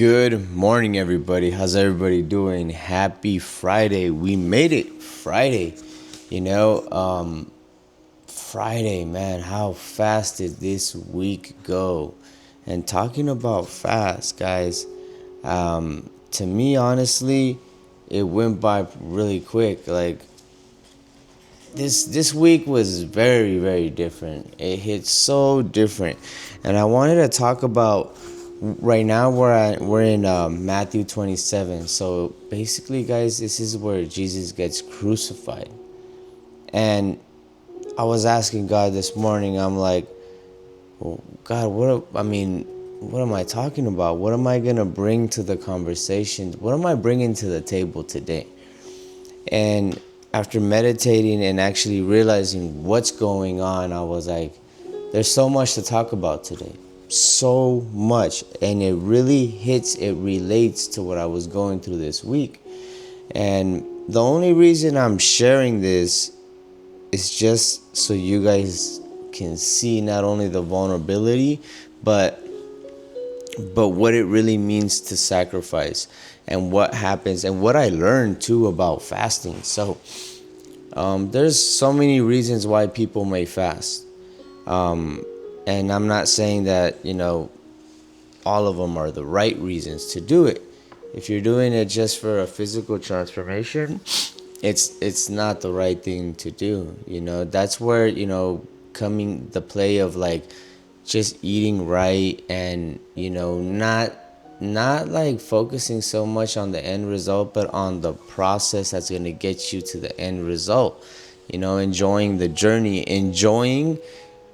Good morning, everybody. How's everybody doing? Happy Friday. We made it Friday. You know, Friday, man, how fast did this week go? And talking about fast, guys, to me, honestly, it went by really quick. Like, this week was very, very different. It hit so different. And I wanted to talk about right now we're in Matthew 27. So basically, guys, this is where Jesus gets crucified. And I was asking God this morning, I'm like, well, God, what am I talking about? What am I going to bring to the conversation? What am I bringing to the table today? And after meditating and actually realizing what's going on, I was like, there's so much to talk about today. So much. And it really it relates to what I was going through this week. And the only reason I'm sharing this is just so you guys can see not only the vulnerability, but what it really means to sacrifice and what happens and what I learned too about fasting. So there's so many reasons why people may fast. And I'm not saying that, all of them are the right reasons to do it. If you're doing it just for a physical transformation, it's not the right thing to do. That's where, coming the play of like just eating right and, not like focusing so much on the end result, but on the process that's going to get you to the end result. Enjoying the journey, enjoying,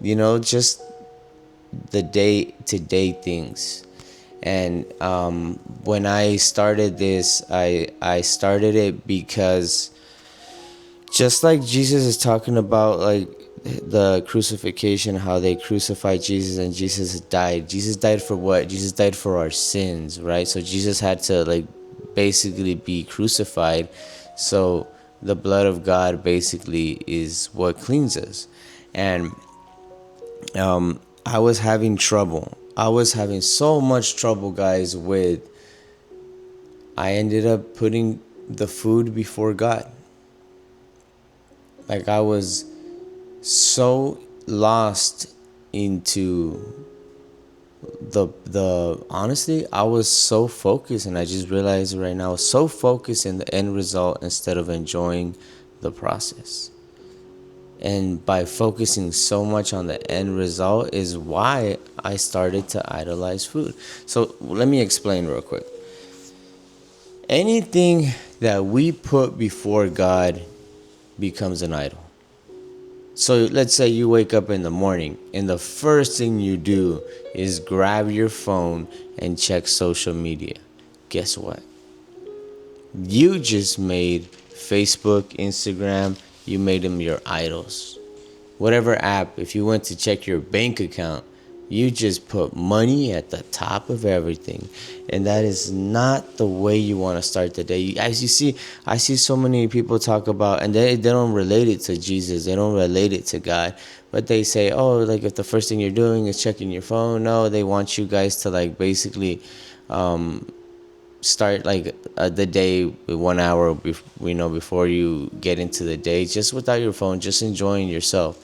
just the day-to-day things. And when I started this, I started it because just like Jesus is talking about, like the crucifixion, how they crucified Jesus and Jesus died. Jesus died for what? Jesus died for our sins, right? So Jesus had to like basically be crucified. So the blood of God basically is what cleans us. And I was having trouble. I was having so much trouble, guys, I ended up putting the food before God. Like I was so lost into the honestly, I was so focused, and I just realized right now, I was so focused in the end result instead of enjoying the process. And by focusing so much on the end result is why I started to idolize food. So let me explain real quick. Anything that we put before God becomes an idol. So let's say you wake up in the morning and the first thing you do is grab your phone and check social media. Guess what? You just made Facebook, Instagram, you made them your idols. Whatever app, if you went to check your bank account, you just put money at the top of everything. And that is not the way you want to start the day. As you see, I see so many people talk about, and they don't relate it to Jesus. They don't relate it to God. But they say, oh, like if the first thing you're doing is checking your phone. No, they want you guys to like basically start like the day with 1 hour before you get into the day, just without your phone, just enjoying yourself.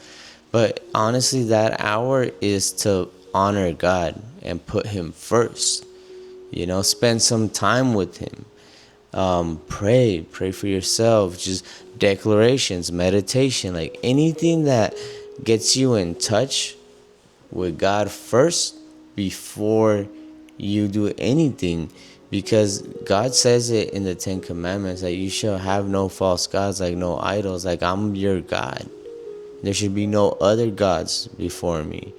But honestly, that hour is to honor God and put him first. Spend some time with him. Pray for yourself. Just declarations, meditation, like anything that gets you in touch with God first before you do anything. Because God says it in the 10 Commandments that you shall have no false gods, like no idols, like I'm your God. There should be no other gods before me.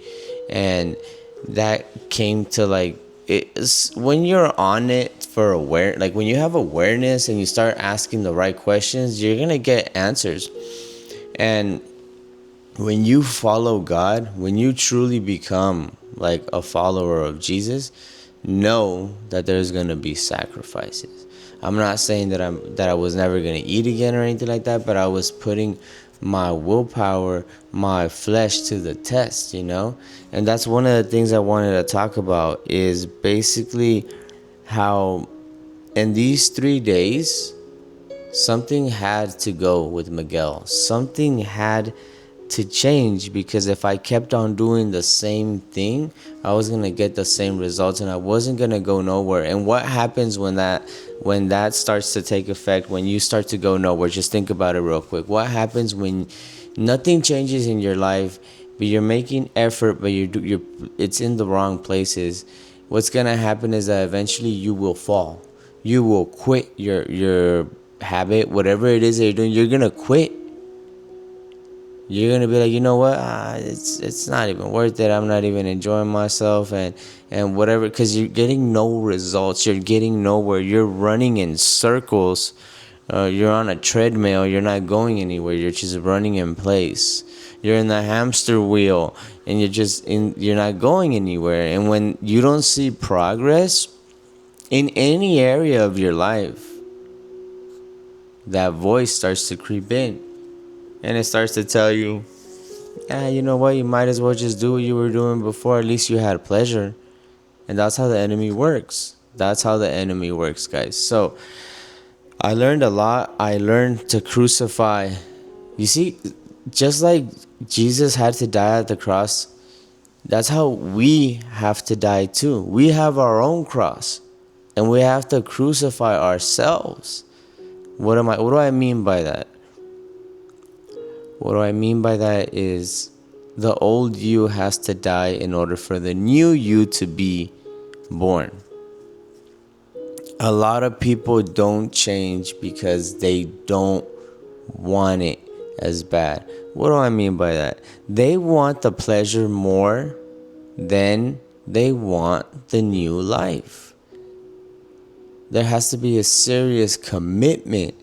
And that came to like, it's when you're on it for like when you have awareness and you start asking the right questions, you're going to get answers. And when you follow God, when you truly become like a follower of Jesus, know that there's going to be sacrifices. I'm not saying that I was never going to eat again or anything like that, but I was putting my willpower, my flesh to the test, And that's one of the things I wanted to talk about is basically how in these 3 days, something had to go with Miguel. Something had to change, because if I kept on doing the same thing, I was gonna get the same results and I wasn't gonna go nowhere. And what happens when that starts to take effect, when you start to go nowhere? Just think about it real quick. What happens when nothing changes in your life, but you're making effort, but you're it's in the wrong places? What's gonna happen is that eventually you will fall. You will quit your habit, whatever it is that you're doing. You're gonna quit. You're gonna be like, you know what? It's not even worth it. I'm not even enjoying myself, and whatever, because you're getting no results. You're getting nowhere. You're running in circles. You're on a treadmill. You're not going anywhere. You're just running in place. You're in the hamster wheel, and you're not going anywhere. And when you don't see progress in any area of your life, that voice starts to creep in. And it starts to tell you, you know what, you might as well just do what you were doing before. At least you had pleasure. And that's how the enemy works. That's how the enemy works, guys. So I learned a lot. I learned to crucify. You see, just like Jesus had to die at the cross, that's how we have to die too. We have our own cross. And we have to crucify ourselves. What do I mean by that? What do I mean by that is the old you has to die in order for the new you to be born. A lot of people don't change because they don't want it as bad. What do I mean by that? They want the pleasure more than they want the new life. There has to be a serious commitment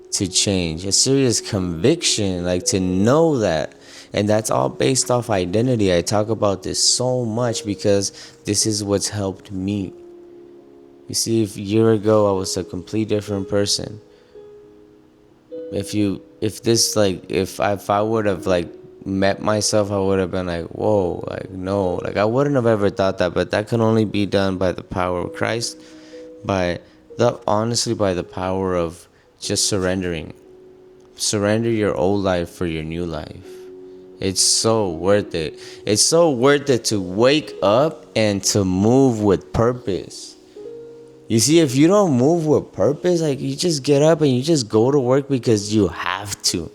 to change, a serious conviction, like to know that. And that's all based off identity. I talk about this so much because this is what's helped me. You see, if a year ago I was a complete different person. If I would have like met myself, I would have been like, whoa, like no, like I wouldn't have ever thought that. But that can only be done by the power of Christ, by the power of just surrendering. Surrender your old life for your new life. It's so worth it. It's so worth it to wake up and to move with purpose. You see, if you don't move with purpose, like you just get up and you just go to work because you have to.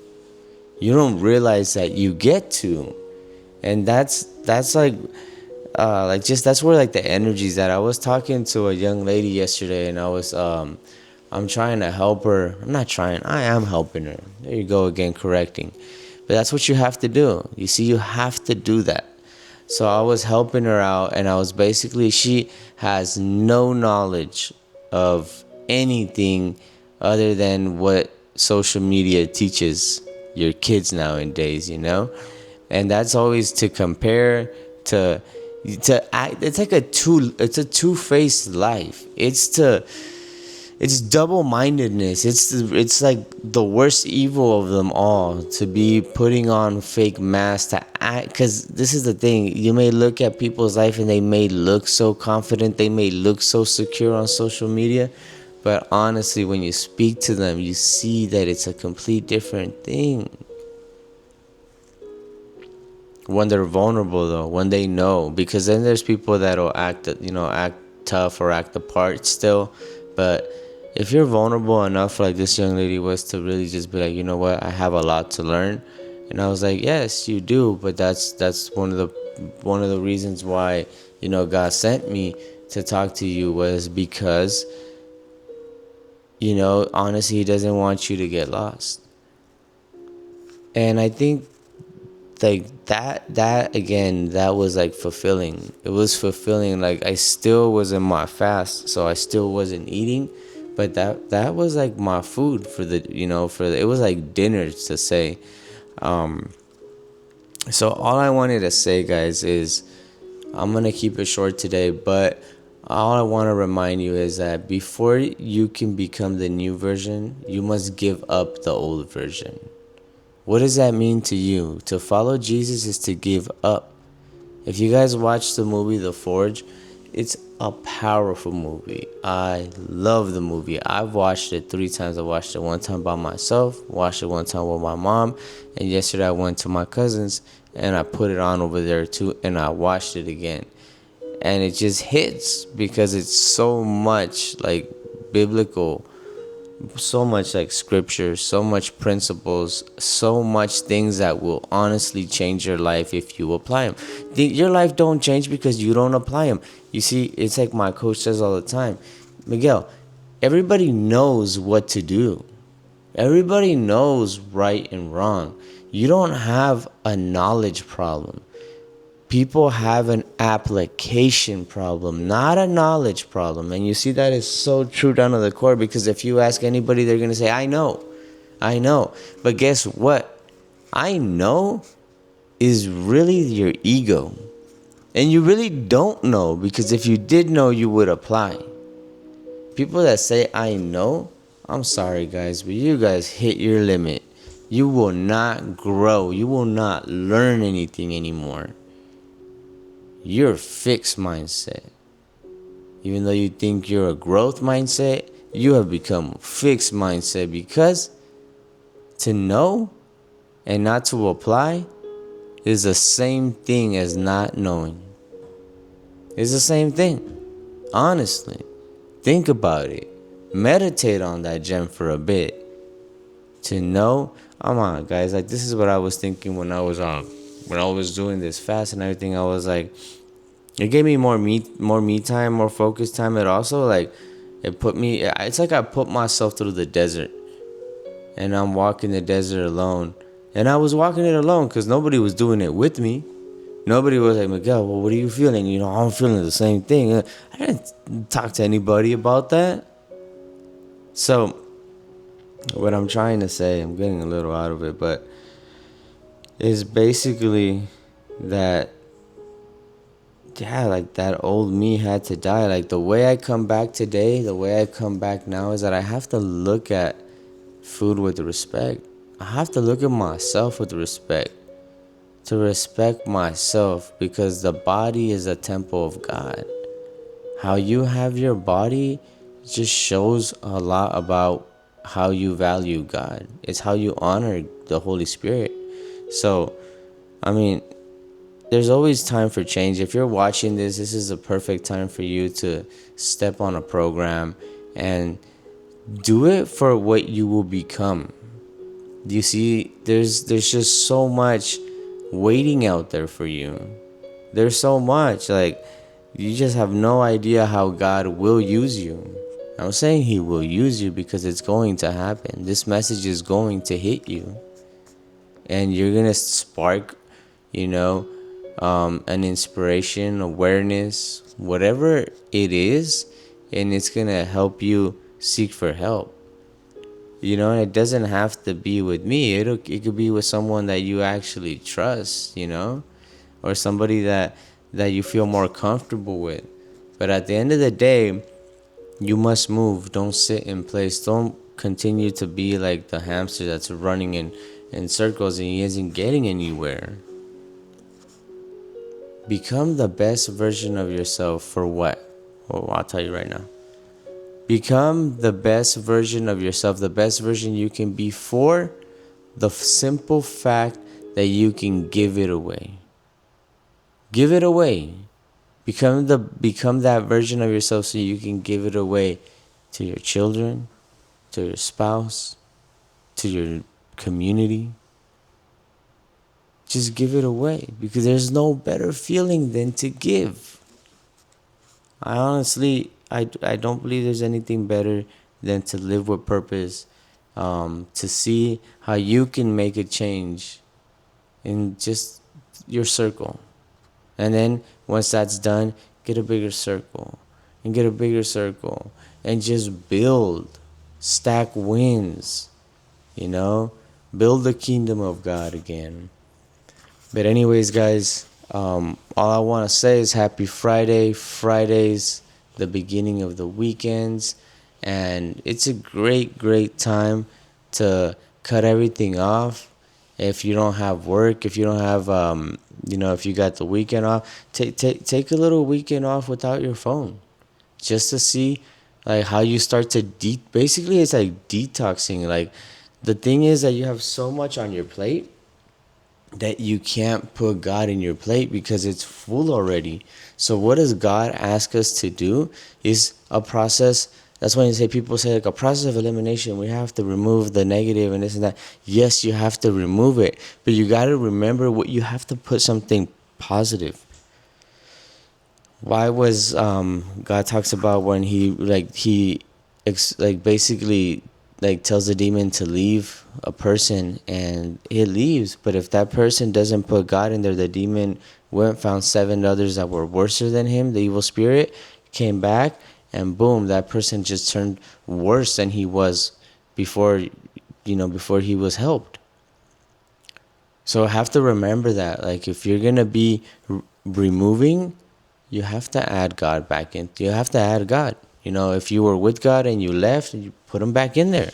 You don't realize that you get to. And that's just that's where like the energy's at. I was talking to a young lady yesterday, and I'm trying to help her. I'm not trying. I am helping her. There you go again, correcting. But that's what you have to do. You see, you have to do that. So I was helping her out, and I was basically, she has no knowledge of anything other than what social media teaches your kids nowadays, and that's always to compare, to act. It's like it's a two-faced life. It's double-mindedness. It's like the worst evil of them all, to be putting on fake masks to act. Because this is the thing, you may look at people's life and they may look so confident, they may look so secure on social media, but honestly, when you speak to them, you see that it's a complete different thing. When they're vulnerable, though, when they know, because then there's people that'll act tough or act the part still. But if you're vulnerable enough, like this young lady was, to really just be like, you know what, I have a lot to learn. And I was like, yes, you do. But that's one of the reasons why, God sent me to talk to you, was because, honestly, He doesn't want you to get lost. And I think, like, that again, that was like fulfilling. It was fulfilling. Like, I still was in my fast, so I still wasn't eating, but that was like my food for it was like dinner, to say. So all I wanted to say, guys, is I'm gonna keep it short today, but all I want to remind you is that before you can become the new version, you must give up the old version. What does that mean to you? To follow Jesus is to give up. If you guys watch the movie The Forge, it's a powerful movie. I love the movie. I've watched it 3 times. I watched it one time by myself, watched it one time with my mom, and yesterday I went to my cousin's and I put it on over there too, and I watched it again. And it just hits because it's so much like biblical, so much like scripture, so much principles, so much things that will honestly change your life if you apply them. Your life don't change because you don't apply them. You see, it's like my coach says all the time, Miguel, everybody knows what to do. Everybody knows right and wrong. You don't have a knowledge problem. People have an application problem, not a knowledge problem. And you see, that is so true down to the core, because if you ask anybody, they're going to say, I know. I know. But guess what? I know is really your ego. And you really don't know, because if you did know, you would apply. People that say, I know, I'm sorry, guys, but you guys hit your limit. You will not grow. You will not learn anything anymore. You're a fixed mindset. Even though you think you're a growth mindset, you have become a fixed mindset, because to know and not to apply is the same thing as not knowing. It's the same thing. Honestly, think about it. Meditate on that gem for a bit. To know, come on, guys. Like, this is what I was thinking when I was doing this fast and everything. I was like, it gave me more me time, more focus time. It also, like, it put me. It's like I put myself through the desert, and I'm walking the desert alone. And I was walking it alone because nobody was doing it with me. Nobody was like, Miguel, well, what are you feeling? You know, I'm feeling the same thing. I didn't talk to anybody about that. So, what I'm trying to say, I'm getting a little out of it, but is basically that, yeah, like, that old me had to die. Like, the way I come back today, the way I come back now is that I have to look at food with respect. I have to look at myself with respect. To respect myself, because the body is a temple of God. How you have your body just shows a lot about how you value God. It's how you honor the Holy Spirit. So, I mean, there's always time for change. If you're watching this, this is a perfect time for you to step on a program and do it for what you will become. You see, there's just so much waiting out there for you. There's so much, like, you just have no idea how God will use you. I'm saying he will use you because it's going to happen. This message is going to hit you, and you're gonna spark, you know, an inspiration, awareness, whatever it is, and it's gonna help you seek for help. You know, and it doesn't have to be with me. It could be with someone that you actually trust, you know, or somebody that you feel more comfortable with. But at the end of the day, you must move. Don't sit in place. Don't continue to be like the hamster that's running in circles and he isn't getting anywhere. Become the best version of yourself for what? Well, I'll tell you right now. Become the best version of yourself, the best version you can be, for the simple fact that you can give it away. Give it away. Become that version of yourself so you can give it away to your children, to your spouse, to your community. Just give it away, because there's no better feeling than to give. I honestly, I don't believe there's anything better than to live with purpose, to see how you can make a change in just your circle. And then once that's done, get a bigger circle and get a bigger circle and just build, stack wins, you know, build the kingdom of God again. But anyways, guys, all I want to say is happy Friday. Friday's the beginning of the weekends, and it's a great time to cut everything off. If you don't have work, if you don't have If you got the weekend off, take a little weekend off without your phone, just to see like how you start to basically it's like detoxing. Like the thing is that you have so much on your plate that you can't put God in your plate because it's full already. So what does God ask us to do is a process. That's why you say people say like a process of elimination. We have to remove the negative and this and that. Yes, you have to remove it, but you got to remember what you have to put something positive. Why was God talks about when he basically like tells the demon to leave a person and it leaves, but if that person doesn't put God in there, the demon went found 7 others that were worse than him. The evil spirit came back and boom, that person just turned worse than he was before, before he was helped. So I have to remember that, like, if you're gonna be removing, you have to add God back in. You have to add God. If you were with God and you left, you put him back in there.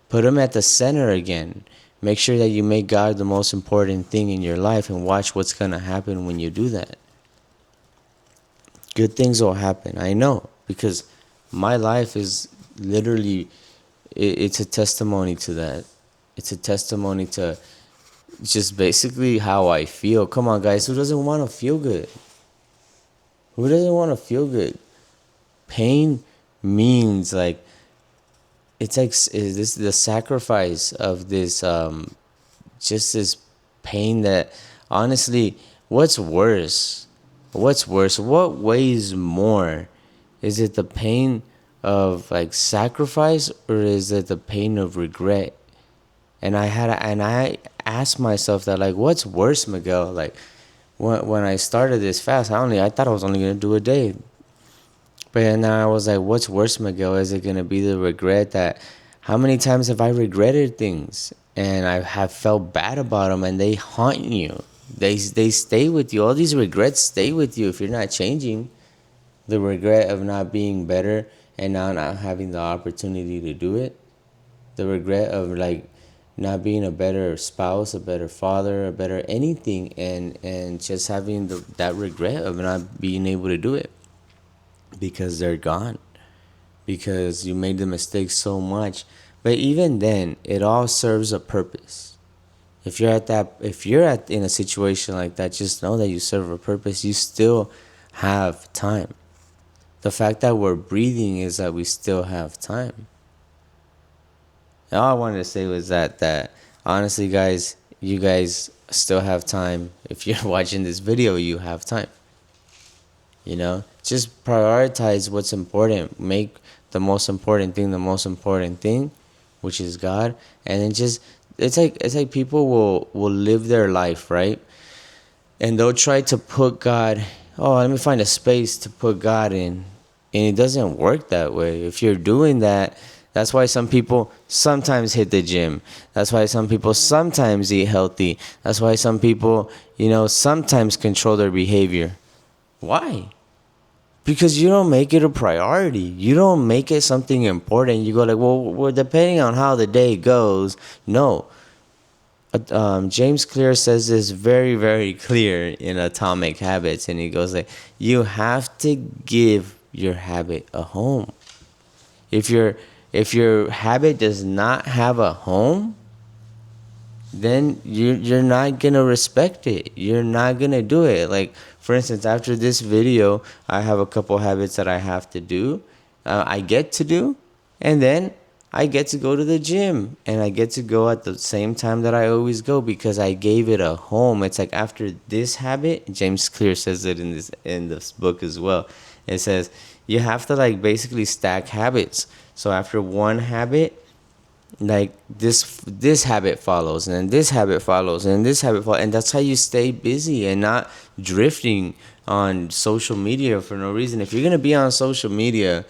Put him at the center again. Make sure that you make God the most important thing in your life and watch what's gonna happen when you do that. Good things will happen. I know, because my life is literally, it's a testimony to that. It's a testimony to just basically how I feel. Come on, guys, who doesn't want to feel good? Who doesn't want to feel good? Pain means like it's like is this the sacrifice of this just this pain that honestly, what's worse? What's worse? What weighs more? Is it the pain of like sacrifice, or is it the pain of regret? And I asked myself that, like, what's worse, Miguel? Like when I started this fast, I thought I was only gonna do a day. But then I was like, what's worse, Miguel? Is it gonna be the regret that how many times have I regretted things and I have felt bad about them and they haunt you. They stay with you. All these regrets stay with you if you're not changing. The regret of not being better and now not having the opportunity to do it. The regret of like not being a better spouse, a better father, a better anything, and just having that regret of not being able to do it because they're gone, because you made the mistake so much. But even then, it all serves a purpose. If you're in a situation like that, just know that you serve a purpose. You still have time. The fact that we're breathing is that we still have time. And all I wanted to say was that honestly, guys, you guys still have time. If you're watching this video, you have time. Just prioritize what's important. Make the most important thing, which is God. And then just it's like people will live their life, right? And they'll try to put God, oh, let me find a space to put God in. And it doesn't work that way. If you're doing that, that's why some people sometimes hit the gym. That's why some people sometimes eat healthy. That's why some people, sometimes control their behavior. Why? Because you don't make it a priority. You don't make it something important. You go like, well, depending on how the day goes. No. James Clear says this very, very clear in Atomic Habits. And he goes like, you have to give your habit a home. If your habit does not have a home, then you're not gonna respect it. You're not gonna do it. Like, for instance, after this video, I have a couple habits that I have to do. I get to do, and then I get to go to the gym, and I get to go at the same time that I always go because I gave it a home. It's like after this habit, James Clear says it in this book as well. It says you have to like basically stack habits. So after one habit, like this habit follows, and then this habit follows, and then this habit follows, and that's how you stay busy and not drifting on social media for no reason. If you're gonna be on social media,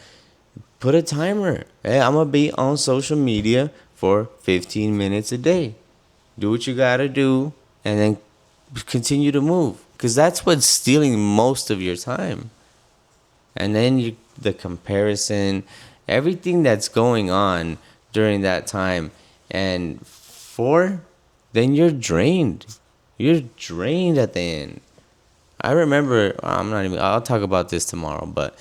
put a timer. Hey, I'm gonna be on social media for 15 minutes a day. Do what you gotta do, and then continue to move, because that's what's stealing most of your time. And then the comparison, everything that's going on during that time, and then you're drained. You're drained at the end. I remember, I'll talk about this tomorrow, but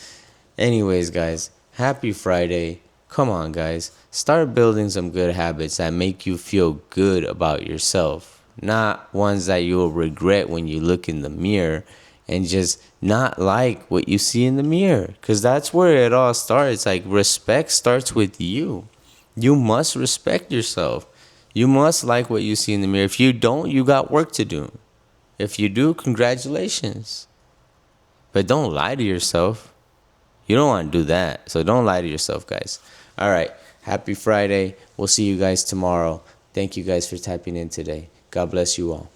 anyways, guys, happy Friday. Come on, guys. Start building some good habits that make you feel good about yourself, not ones that you'll regret when you look in the mirror and just not like what you see in the mirror. Because that's where it all starts. Like, respect starts with you. You must respect yourself. You must like what you see in the mirror. If you don't, you got work to do. If you do, congratulations. But don't lie to yourself. You don't want to do that. So don't lie to yourself, guys. All right. Happy Friday. We'll see you guys tomorrow. Thank you guys for typing in today. God bless you all.